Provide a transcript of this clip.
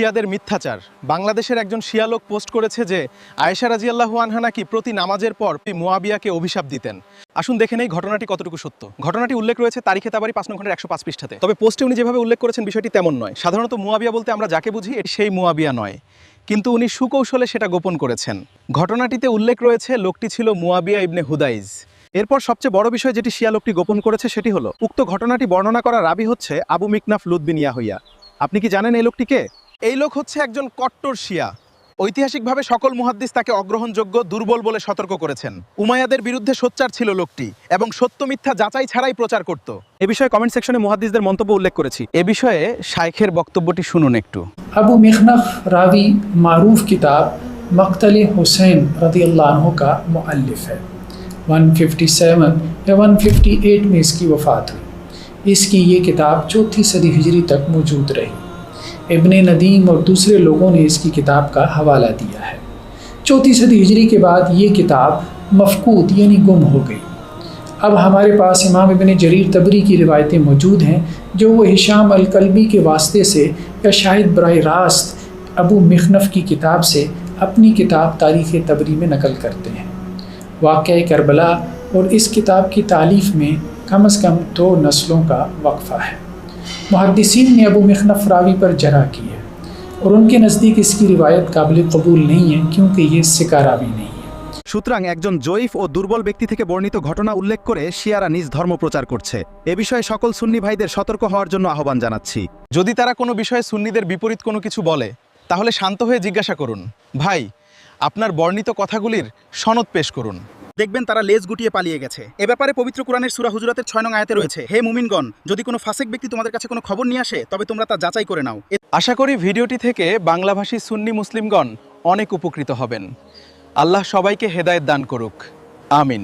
শিয়াদের মিথ্যাচার। বাংলাদেশের একজন শিয়া লোক পোস্ট করেছে যে আয়েশা রাদিয়াল্লাহু আনহা নাকি প্রতি নামাজের পর মুয়াবিয়াকে অভিশাপ দিতেন। আসুন দেখে নেই ঘটনাটি কতটুকু সত্য। ঘটনাটি উল্লেখ রয়েছে তারিখে তাবারি ৫ নং খণ্ডের ১০৫ পৃষ্ঠাতে। তবে পোস্টে উনি যেভাবে উল্লেখ করেছেন বিষয়টি তেমন নয়। সাধারণত মুয়াবিয়া বলতে আমরা যাকে বুঝি এটি সেই মুয়াবিয়া নয়, কিন্তু উনি সুকৌশলে সেটা গোপন করেছেন। ঘটনাটিতে উল্লেখ রয়েছে লোকটি ছিল মুয়াবিয়া ইবনে হুদাইজ। এরপর সবচেয়ে বড় বিষয় যেটি শিয়া লোকটি গোপন করেছে সেটি হলো উক্ত ঘটনাটি বর্ণনা করা রাবি হচ্ছে আবু মিকনাফ লুত বিন ইয়াহিয়া। আপনি কি জানেন এই লোকটি কে? এই লোক হচ্ছে একজন কট্টর শিয়া। ঐতিহাসিকভাবে সকল মুহাদ্দিস তাকে অগ্রহণযোগ্য, দুর্বল বলে সতর্ক করেছেন। উমাইয়াদের বিরুদ্ধে সোচ্চার ছিল লোকটি এবং সত্য মিথ্যা যাচাই ছাড়াই প্রচার করত। এ বিষয়ে কমেন্ট সেকশনে মুহাদ্দিসদের মন্তব্য উল্লেখ করেছি। এ বিষয়ে শাইখের বক্তব্যটি শুনুন একটু। अबू मिखनफ रावी मारूफ किताब मक़तल हुसैन रज़ियल्लाहु अन्हु का मुअल्लिफ़ है। 157 या 158 में इसकी वफ़ात हुई। इसकी ये किताब 4वीं सदी हिजरी तक मौजूद रही। इब्ने नदीम और दूसरे लोगों ने इसकी किताब का हवाला दिया है। 4वीं सदी हिजरी के बाद ये किताब मफ़कूद यानी गुम हो गई। अब हमारे पास इमाम इब्ने जरीर तबरी की रिवायतें मौजूद हैं जो वो हिशाम अल-कल्बी के वास्ते से या शायद बराह रास्त अबू मिखनफ की किताब से अपनी किताब तारीख़ तबरी में नकल करते हैं। वाक़या करबला और इस किताब की तालीफ़ में कम से कम 2 नस्लों का वक्फ़ा है। मुहद्दिसीन ने अबू मिखनफ रावी पर जरा की है और उनके नज़दीक इसकी रिवायत काबिल कबूल नहीं है क्योंकि ये सिका रावी नहीं है। সুতরাং একজন জয়ীফ ও দুর্বল ব্যক্তি থেকে বর্ণিত ঘটনা উল্লেখ করে শিয়ারা নিজ ধর্ম প্রচার করছে। এ বিষয়ে সকল সুন্নি ভাইদের সতর্ক হওয়ার জন্য আহ্বান জানাচ্ছি। যদি তারা কোনো বিষয়ে সুন্নিদের বিপরীত কোনো কিছু বলে তাহলে শান্ত হয়ে জিজ্ঞাসা করুন, ভাই আপনার বর্ণিত কথাগুলির সনদ পেশ করুন। দেখবেন তারা লেজ গুটিয়ে পালিয়ে গেছে। এ ব্যাপারে পবিত্র কোরআনের সূরা হুজুরাতের 6 নং আয়াতে রয়েছে, হে মুমিনগণ, যদি কোনো ফাসিক ব্যক্তি তোমাদের কাছে কোনো খবর নিয়ে আসে তবে তোমরা তা যাচাই করে নাও। আশা করি ভিডিওটি থেকে বাংলাভাষী সুন্নি মুসলিমগণ অনেক উপকৃত হবেন। আল্লাহ সবাইকে হেদায়েত দান করুক, আমিন।